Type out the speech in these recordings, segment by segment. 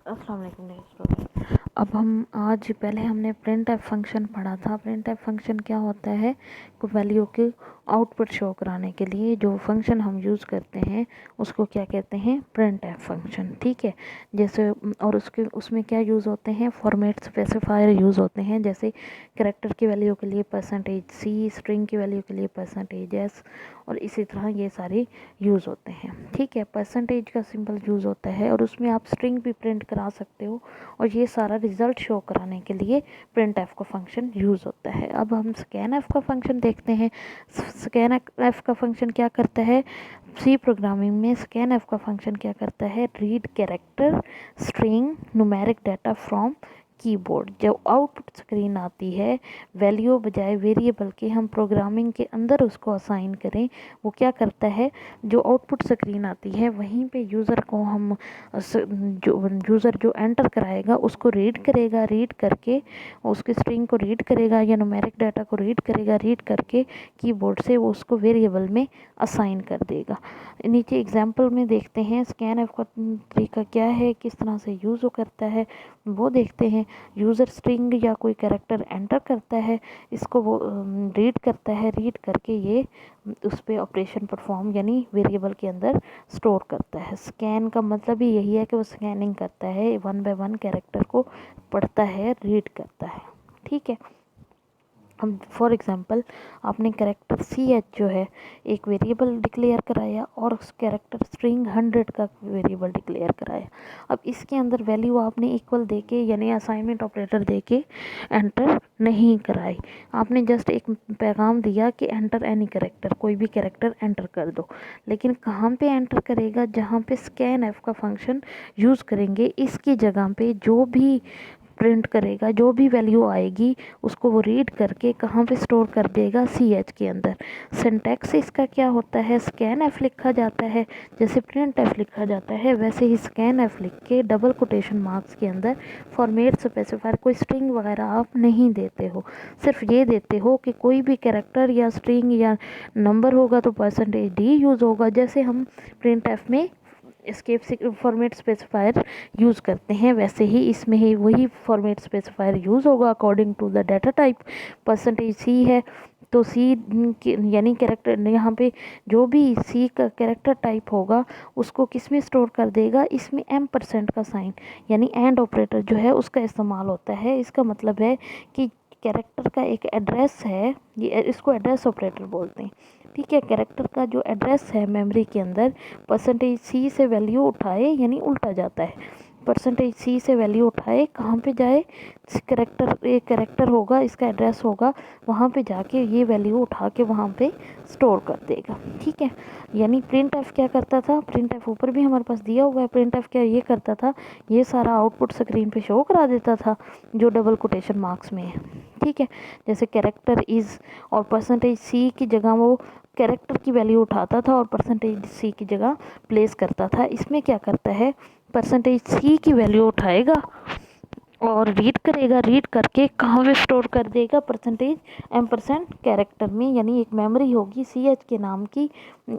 अस्सलाम वालेकुम स्टूडेंट। अब हम आज पहले हमने प्रिंट एफ फंक्शन पढ़ा था। प्रिंट एफ फंक्शन क्या होता है? को वैल्यू के आउटपुट शो कराने के लिए जो फंक्शन हम यूज़ करते हैं उसको क्या कहते हैं? Print F function. ठीक है, जैसे और उसमें क्या यूज़ होते हैं? फॉर्मेट स्पेसिफायर यूज़ होते हैं, जैसे कैरेक्टर की वैल्यू के लिए %C, स्ट्रिंग की वैल्यू के लिए %S, और इसी तरह ये सारे यूज़ होते हैं। ठीक है, परसेंटेज का सिंबल यूज़ होता है और उसमें आप स्ट्रिंग भी प्रिंट करा सकते हो, और ये सारा रिज़ल्ट शो कराने के लिए प्रिंट एफ का फंक्शन यूज़ होता है। अब हम स्कैन एफ का फंक्शन देखते हैं। स्कैन एफ का फंक्शन क्या करता है? सी प्रोग्रामिंग में स्कैन एफ का फंक्शन क्या करता है? Read character string numeric data from keyboard. जब आउटपुट स्क्रीन आती है, वैल्यू बजाय वेरिएबल के हम प्रोग्रामिंग के अंदर उसको असाइन करें, वो क्या करता है? जो आउटपुट स्क्रीन आती है वहीं पे यूज़र को हम जो यूज़र जो एंटर कराएगा उसको रीड करेगा, रीड करके उसके स्ट्रिंग को रीड करेगा या न्यूमेरिक डाटा को रीड करेगा, रीड करके कीबोर्ड से वो उसको वेरिएबल में असाइन कर देगा। नीचे एग्जांपल में देखते हैं स्कैन एफ का तरीका क्या है, किस तरह से यूज़ करता है वो देखते हैं। यूज़र स्ट्रिंग या कोई कैरेक्टर एंटर करता है, इसको वो रीड करता है, रीड करके ये उस पर ऑपरेशन परफॉर्म यानी वेरिएबल के अंदर स्टोर करता है। स्कैन का मतलब ही यही है कि वो स्कैनिंग करता है, 1 बाय 1 कैरेक्टर को पढ़ता है, रीड करता है। ठीक है, हम फॉर एग्ज़ाम्पल आपने कैरेक्टर CH जो है एक वेरिएबल डिक्लेयर कराया और उस कैरेक्टर स्ट्रिंग 100 का वेरिएबल डिक्लेयर कराया। अब इसके अंदर वैल्यू आपने इक्वल देके यानी असाइनमेंट ऑपरेटर देके एंटर नहीं कराई, आपने जस्ट एक पैगाम दिया कि एंटर एनी कैरेक्टर, कोई भी कैरेक्टर एंटर कर दो। लेकिन कहाँ पे एंटर करेगा? जहाँ पे स्कैन एफ का फंक्शन यूज़ करेंगे, इसकी जगह पे जो भी प्रिंट करेगा, जो भी वैल्यू आएगी उसको वो रीड करके कहाँ पे स्टोर कर देगा? CH के अंदर। सिंटैक्स इसका क्या होता है? स्कैन एफ लिखा जाता है, जैसे प्रिंट एफ लिखा जाता है वैसे ही स्कैन एफ लिख के डबल कोटेशन मार्क्स के अंदर फॉर्मेट स्पेसिफायर, कोई स्ट्रिंग वगैरह आप नहीं देते हो, सिर्फ ये देते हो कि कोई भी कैरेक्टर या स्ट्रिंग या नंबर होगा तो %D यूज़ होगा। जैसे हम प्रिंट एफ में एस्केप फॉर्मेट स्पेसिफायर यूज़ करते हैं वैसे ही इसमें ही वही फॉर्मेट स्पेसिफायर यूज़ होगा according to the data type. %C है तो C यानी कैरेक्टर, यहाँ पे जो भी C का कैरेक्टर टाइप होगा उसको किस में स्टोर कर देगा? इसमें M% का साइन यानी एंड ऑपरेटर जो है उसका इस्तेमाल होता है। इसका मतलब है कि कैरेक्टर का एक एड्रेस है, ये इसको एड्रेस ऑपरेटर बोलते हैं। ठीक है, कैरेक्टर का जो एड्रेस है मेमोरी के अंदर %C से वैल्यू उठाए यानी उल्टा जाता है। %C से वैल्यू उठाए कहाँ पे जाए? कैरेक्टर, एक कैरेक्टर होगा, इसका एड्रेस होगा, वहाँ पे जाके ये वैल्यू उठा के वहाँ पे स्टोर कर देगा। ठीक है, यानी प्रिंट एफ क्या करता था? प्रिंट एफ ऊपर भी हमारे पास दिया हुआ है। प्रिंट एफ क्या ये करता था? ये सारा आउटपुट स्क्रीन पे शो करा देता था जो डबल कोटेशन मार्क्स में है। ठीक है, जैसे कैरेक्टर इज़ और %C की जगह वो कैरेक्टर की वैल्यू उठाता था और %C की जगह प्लेस करता था। इसमें क्या करता है? %C की वैल्यू उठाएगा और रीड करेगा, रीड करके कहाँ पे स्टोर कर देगा? %M% कैरेक्टर में, यानी एक मेमोरी होगी CH के नाम की,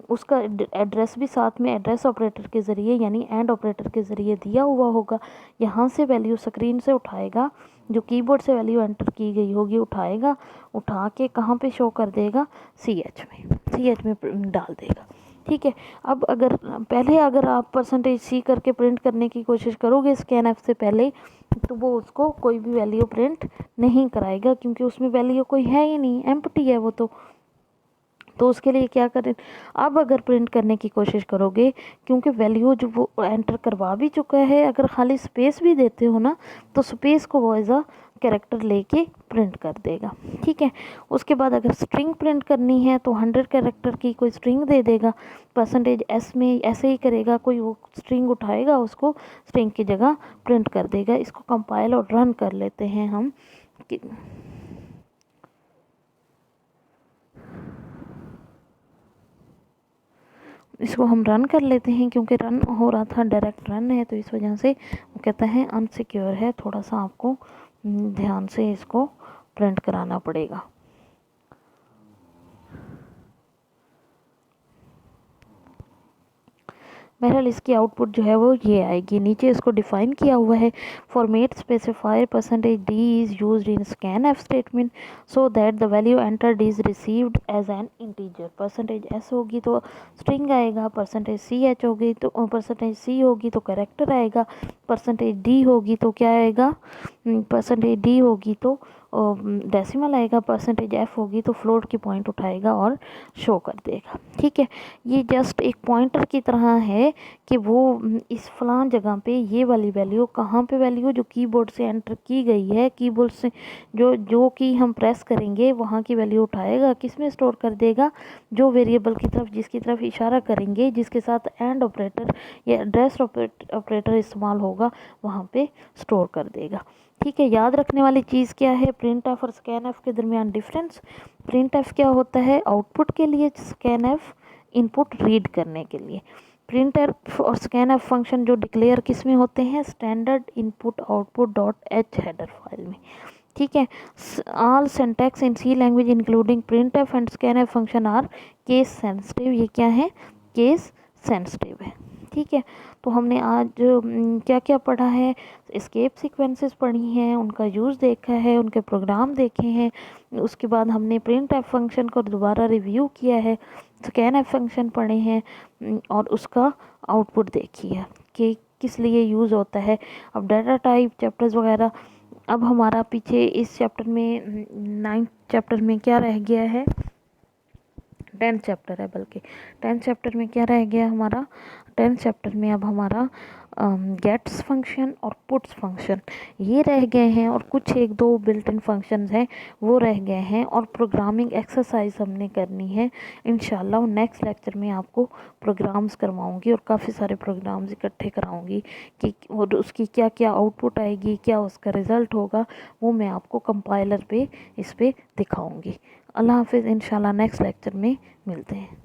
उसका एड्रेस भी साथ में एड्रेस ऑपरेटर के ज़रिए यानी एंड ऑपरेटर के ज़रिए दिया हुआ होगा। यहाँ से वैल्यू स्क्रीन से उठाएगा, जो कीबोर्ड से वैल्यू एंटर की गई होगी उठाएगा, उठा के कहाँ पे शो कर देगा? CH में डाल देगा। ठीक है, अब अगर आप %C करके प्रिंट करने की कोशिश करोगे स्कैन एफ से पहले, तो वो उसको कोई भी वैल्यू प्रिंट नहीं कराएगा क्योंकि उसमें वैल्यू कोई है ही नहीं, एम्प्टी है वो तो उसके लिए क्या करें? अब अगर प्रिंट करने की कोशिश करोगे, क्योंकि वैल्यू जो वो एंटर करवा भी चुका है, अगर खाली स्पेस भी देते हो ना तो स्पेस को वो एज अ कैरेक्टर लेके प्रिंट कर देगा। ठीक है, उसके बाद अगर स्ट्रिंग प्रिंट करनी है तो 100 कैरेक्टर की कोई स्ट्रिंग दे देगा। %S में ऐसे ही करेगा, कोई वो स्ट्रिंग उठाएगा उसको स्ट्रिंग की जगह प्रिंट कर देगा। इसको कंपाइल और रन कर लेते हैं हम कि इसको हम रन कर लेते हैं, क्योंकि रन हो रहा था, डायरेक्ट रन है, तो इस वजह से वो कहता है अनसिक्योर है, थोड़ा सा आपको ध्यान से इसको प्रिंट कराना पड़ेगा। बहरहाल इसकी आउटपुट जो है वो ये आएगी। नीचे इसको डिफाइन किया हुआ है, format specifier percentage D is used in scan f statement so that the value entered is received as an integer. Percentage S होगी तो स्ट्रिंग आएगा, परसेंटेज सी एच होगी तो परसेंटेज सी होगी तो कैरेक्टर आएगा, परसेंटेज डी होगी तो क्या आएगा, परसेंटेज डी होगी तो डेसिमल आएगा, परसेंटेज एफ होगी तो फ्लोट की पॉइंट उठाएगा और शो कर देगा। ठीक है, ये जस्ट एक पॉइंटर की तरह है कि वो इस फलां जगह पे ये वाली वैल्यू कहाँ पे, वैल्यू जो कीबोर्ड से एंटर की गई है, कीबोर्ड से जो की हम प्रेस करेंगे वहाँ की वैल्यू उठाएगा, किस में स्टोर कर देगा, जो वेरिएबल की तरफ जिसकी तरफ इशारा करेंगे, जिसके साथ एंड ऑपरेटर या एड्रेस ऑपरेटर इस्तेमाल होगा वहाँ पे स्टोर कर देगा। ठीक है, याद रखने वाली चीज़ क्या है, प्रिंट एफ और स्कैन एफ के दरमियान डिफरेंस। प्रिंट एफ क्या होता है, आउटपुट के लिए, स्कैन एफ इनपुट रीड करने के लिए। प्रिंट एफ और स्कैन एफ फंक्शन जो डिक्लेयर किस में होते हैं, standard input output dot H header file में। ठीक है, all syntax in C language including print f and scan f function are case sensitive. ये क्या है, केस सेंसिटिव है। ठीक है, तो हमने आज क्या क्या पढ़ा है, एस्केप सीक्वेंसेस पढ़ी हैं, उनका यूज़ देखा है, उनके प्रोग्राम देखे हैं, उसके बाद हमने प्रिंट एफ फंक्शन को दोबारा रिव्यू किया है, स्कैन एफ फंक्शन पढ़े हैं और उसका आउटपुट देखी है कि किस लिए यूज़ होता है। अब डाटा टाइप चैप्टर्स वगैरह, अब हमारा पीछे इस चैप्टर में 9th चैप्टर में क्या रह गया है, 10th चैप्टर है, बल्कि 10th चैप्टर में क्या रह गया हमारा, 10th चैप्टर में अब हमारा गेट्स फंक्शन और पुट्स फंक्शन ये रह गए हैं, और कुछ एक दो बिल्ट इन फंक्शंस हैं वो रह गए हैं, और प्रोग्रामिंग एक्सरसाइज हमने करनी है। इंशाल्लाह नेक्स्ट लेक्चर में आपको प्रोग्राम्स करवाऊंगी और काफ़ी सारे प्रोग्राम्स इकट्ठे कराऊंगी कि और उसकी क्या क्या आउटपुट आएगी, क्या उसका रिज़ल्ट होगा, वो मैं आपको कंपाइलर पे इस पर दिखाऊँगी। अल्लाह हाफिज़, इंशाल्लाह नेक्स्ट लेक्चर में मिलते हैं।